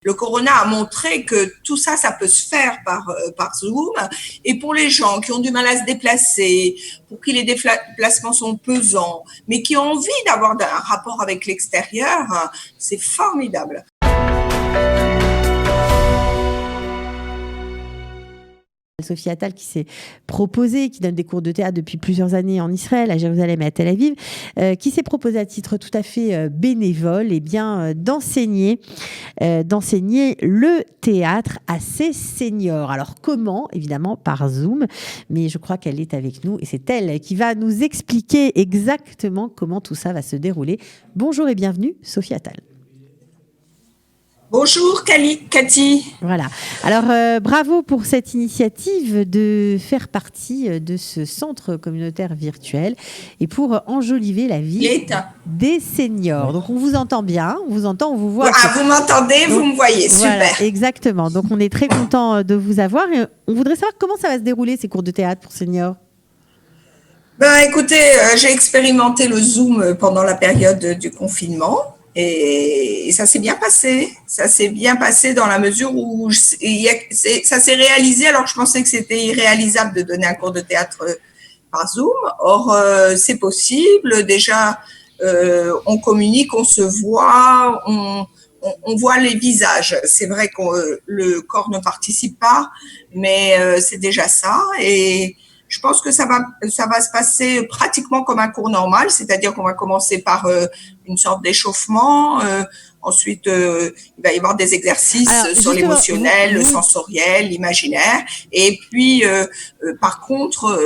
Le corona a montré que tout ça, ça peut se faire par Zoom. Et pour les gens qui ont du mal à se déplacer, pour qui les déplacements sont pesants, mais qui ont envie d'avoir un rapport avec l'extérieur, c'est formidable. Sophie Attal qui s'est proposée, qui donne des cours de théâtre depuis plusieurs années en Israël, à Jérusalem et à Tel Aviv, qui s'est proposée à titre tout à fait bénévole d'enseigner le théâtre à ses seniors. Alors comment? Évidemment par Zoom, mais je crois qu'elle est avec nous et c'est elle qui va nous expliquer exactement comment tout ça va se dérouler. Bonjour et bienvenue, Sophie Attal. Bonjour Cathy. Voilà. Alors bravo pour cette initiative de faire partie de ce centre communautaire virtuel et pour enjoliver la vie des seniors. Donc on vous entend bien, on vous entend, on vous voit. Ah, vous m'entendez, vous me voyez, super. Voilà, exactement. Donc on est très content de vous avoir et on voudrait savoir comment ça va se dérouler ces cours de théâtre pour seniors. Écoutez, j'ai expérimenté le Zoom pendant la période du confinement. Et ça s'est bien passé. Ça s'est bien passé dans la mesure où ça s'est réalisé alors que je pensais que c'était irréalisable de donner un cours de théâtre par Zoom. Or, c'est possible. Déjà, on communique, on se voit, on voit les visages. C'est vrai que le corps ne participe pas, mais c'est déjà ça. Et je pense que ça va se passer pratiquement comme un cours normal, c'est-à-dire qu'on va commencer par une sorte d'échauffement. Ensuite, il va y avoir des exercices sur l'émotionnel, le sensoriel, l'imaginaire. Et puis, par contre,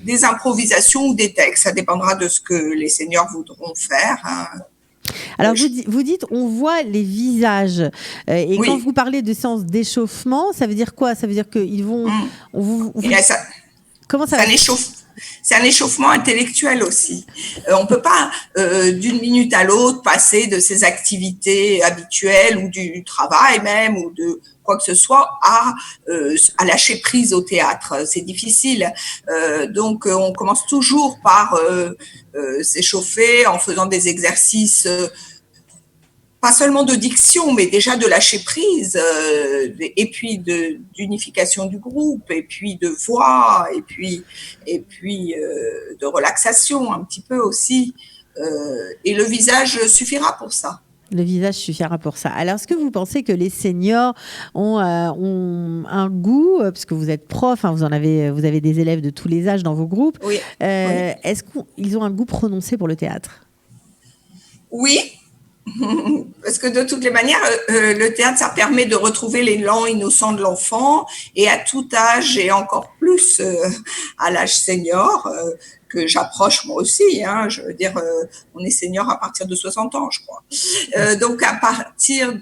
des improvisations ou des textes. Ça dépendra de ce que les seniors voudront faire. Alors, vous dites, on voit les visages. Et oui. Quand vous parlez de séance d'échauffement, ça veut dire quoi? Ça veut dire qu'ils vont... Comment ça c'est un échauffement intellectuel aussi. On ne peut pas, d'une minute à l'autre, passer de ses activités habituelles ou du travail même ou de quoi que ce soit à lâcher prise au théâtre. C'est difficile. Donc, on commence toujours par s'échauffer en faisant des exercices pas seulement de diction, mais déjà de lâcher prise, et puis d'unification du groupe, et puis de voix, et puis de relaxation un petit peu aussi. Et le visage suffira pour ça. Le visage suffira pour ça. Alors, est-ce que vous pensez que les seniors ont un goût, parce que vous êtes prof, hein, vous avez des élèves de tous les âges dans vos groupes, oui. Est-ce qu'ils ont un goût prononcé pour le théâtre? Oui. Parce que de toutes les manières, le théâtre, ça permet de retrouver l'élan innocent de l'enfant et à tout âge et encore plus à l'âge senior que j'approche moi aussi. Hein, je veux dire, on est senior à partir de 60 ans, je crois. Donc à partir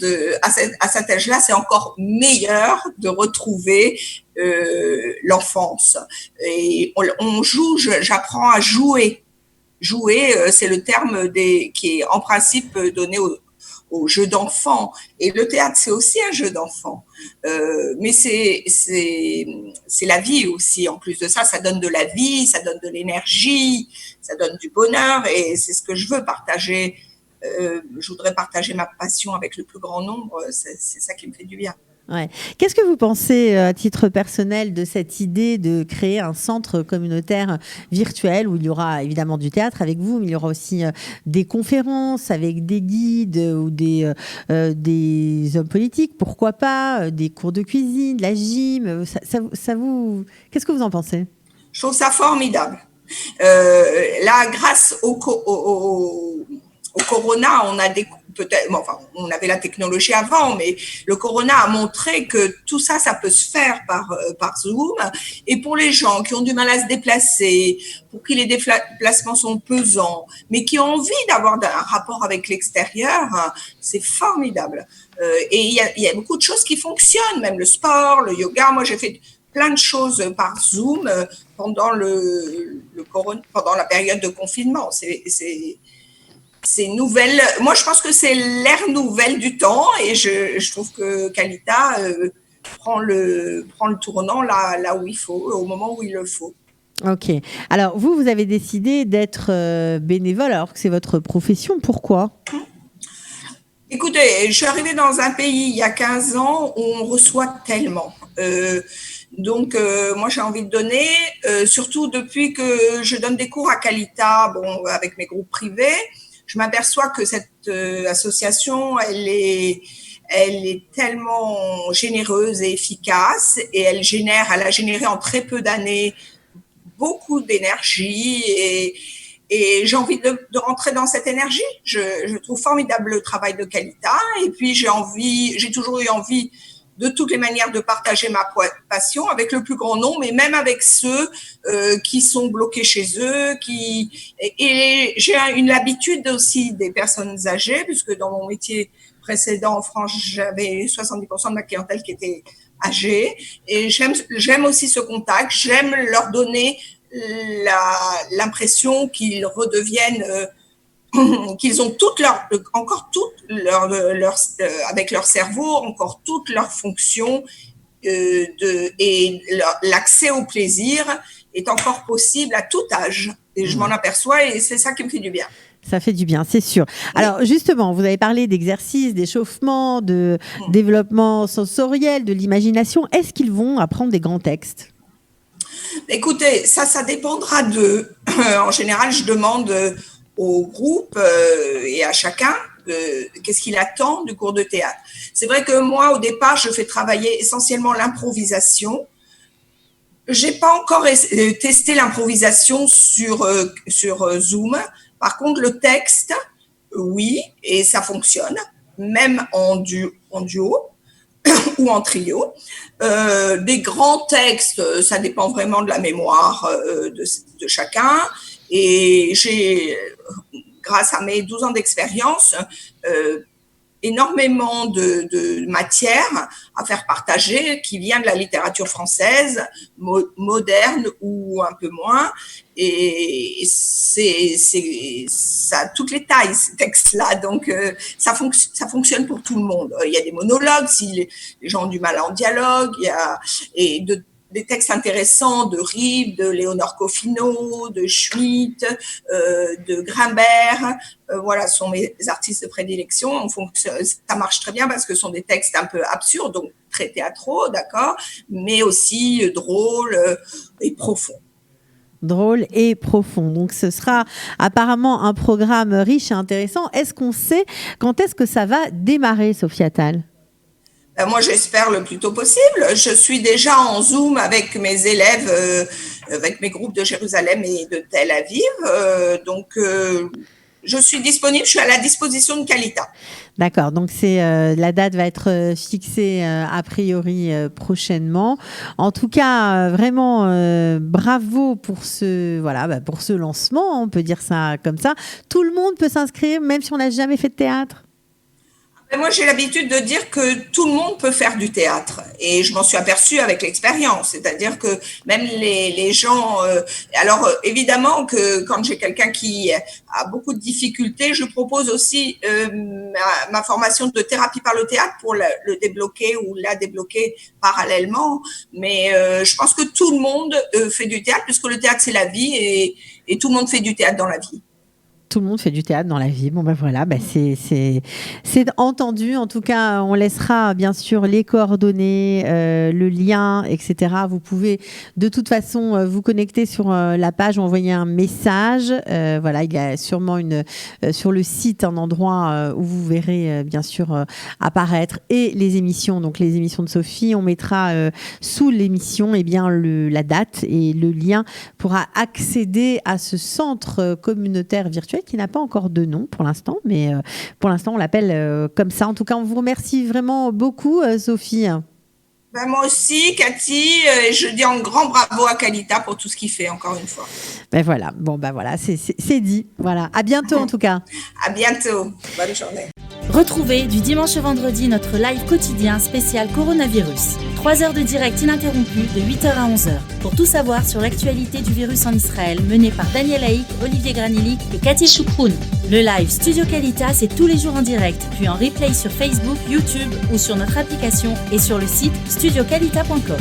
à cet âge-là, c'est encore meilleur de retrouver l'enfance. Et on joue, j'apprends à jouer. Jouer, c'est le terme qui est en principe donné au jeu d'enfant. Et le théâtre, c'est aussi un jeu d'enfant. Mais c'est la vie aussi. En plus de ça, ça donne de la vie, ça donne de l'énergie, ça donne du bonheur. Et c'est ce que je veux partager. Je voudrais partager ma passion avec le plus grand nombre. C'est ça qui me fait du bien. Ouais. Qu'est-ce que vous pensez, à titre personnel, de cette idée de créer un centre communautaire virtuel où il y aura évidemment du théâtre avec vous, mais il y aura aussi des conférences avec des guides ou des hommes politiques, pourquoi pas, des cours de cuisine, de la gym. Qu'est-ce que vous en pensez? Je trouve ça formidable. Là, grâce au corona, on a on avait la technologie avant, mais le corona a montré que tout ça, ça peut se faire par Zoom. Et pour les gens qui ont du mal à se déplacer, pour qui les déplacements sont pesants, mais qui ont envie d'avoir un rapport avec l'extérieur, c'est formidable. Et il y a beaucoup de choses qui fonctionnent, même le sport, le yoga. Moi, j'ai fait plein de choses par Zoom pendant pendant la période de confinement. C'est nouvelle. Moi, je pense que c'est l'ère nouvelle du temps et je trouve que Kalita prend le tournant là où il faut, au moment où il le faut. Ok. Alors, vous avez décidé d'être bénévole alors que c'est votre profession. Pourquoi ? Écoutez, je suis arrivée dans un pays il y a 15 ans où on reçoit tellement. Moi, j'ai envie de donner, surtout depuis que je donne des cours à Qualita, bon, avec mes groupes privés. Je m'aperçois que cette association, elle est tellement généreuse et efficace et elle a généré en très peu d'années beaucoup d'énergie et j'ai envie de rentrer dans cette énergie. Je trouve formidable le travail de Qualita et puis j'ai toujours eu envie de toutes les manières de partager ma passion avec le plus grand nombre, mais même avec ceux qui sont bloqués chez eux. Et j'ai une habitude aussi des personnes âgées, puisque dans mon métier précédent en France, j'avais 70% de ma clientèle qui était âgée. Et j'aime aussi ce contact. J'aime leur donner l'impression qu'ils redeviennent qu'ils ont avec leur cerveau, encore toutes leurs fonctions et l'accès au plaisir est encore possible à tout âge. Et je m'en aperçois et c'est ça qui me fait du bien. Ça fait du bien, c'est sûr. Alors justement, vous avez parlé d'exercice, d'échauffement, de développement sensoriel, de l'imagination. Est-ce qu'ils vont apprendre des grands textes ? Écoutez, ça dépendra d'eux. En général, je demande au groupe et à chacun qu'est-ce qu'il attend du cours de théâtre. C'est vrai que moi, au départ, je fais travailler essentiellement l'improvisation. J'ai pas encore testé l'improvisation sur Zoom. Par contre, le texte, oui, et ça fonctionne, même en duo ou en trio. Des grands textes, ça dépend vraiment de la mémoire de chacun. Et j'ai, grâce à mes 12 ans d'expérience, énormément de matière à faire partager qui vient de la littérature française, moderne ou un peu moins. Et ça a toutes les tailles, ces textes-là. Donc, ça fonctionne pour tout le monde. Il y a des monologues, si les gens ont du mal en dialogue, des textes intéressants de Rive, de Léonore Coffino, de Schmitt, de Grimbert. Voilà, sont mes artistes de prédilection. Ça marche très bien parce que ce sont des textes un peu absurdes, donc très théâtraux, d'accord, mais aussi drôles et profonds. Drôle et profond. Donc, ce sera apparemment un programme riche et intéressant. Est-ce qu'on sait quand est-ce que ça va démarrer, Sophie Attal ? Moi, j'espère le plus tôt possible. Je suis déjà en Zoom avec mes élèves, avec mes groupes de Jérusalem et de Tel Aviv. Je suis disponible, je suis à la disposition de Qualita. D'accord, donc la date va être fixée a priori prochainement. En tout cas, vraiment bravo pour pour ce lancement, on peut dire ça comme ça. Tout le monde peut s'inscrire, même si on n'a jamais fait de théâtre. Moi, j'ai l'habitude de dire que tout le monde peut faire du théâtre et je m'en suis aperçue avec l'expérience. C'est-à-dire que même les gens... alors, évidemment que quand j'ai quelqu'un qui a beaucoup de difficultés, je propose aussi ma formation de thérapie par le théâtre pour le débloquer ou la débloquer parallèlement. Mais je pense que tout le monde fait du théâtre puisque le théâtre, c'est la vie et tout le monde fait du théâtre dans la vie. Tout le monde fait du théâtre dans la vie. Bon, ben voilà, c'est entendu. En tout cas, on laissera bien sûr les coordonnées, le lien, etc. Vous pouvez de toute façon vous connecter sur la page ou envoyer un message. Voilà, il y a sûrement sur le site un endroit où vous verrez bien sûr apparaître et les émissions. Donc les émissions de Sophie, on mettra sous l'émission la date et le lien pour accéder à ce centre communautaire virtuel qui n'a pas encore de nom pour l'instant, mais pour l'instant on l'appelle comme ça. En tout cas, on vous remercie vraiment beaucoup, Sophie. Moi aussi, Cathy, je dis un grand bravo à Qualita pour tout ce qu'il fait, encore une fois. Voilà, c'est dit. Voilà, à bientôt en tout cas. À bientôt, bonne journée. Retrouvez du dimanche au vendredi notre live quotidien spécial coronavirus. 3 heures de direct ininterrompu de 8h à 11h. Pour tout savoir sur l'actualité du virus en Israël, mené par Daniel Haïk, Olivier Granillic et Cathy Choukroun. Le live Studio Qualita, c'est tous les jours en direct, puis en replay sur Facebook, YouTube ou sur notre application et sur le site studioqualita.com.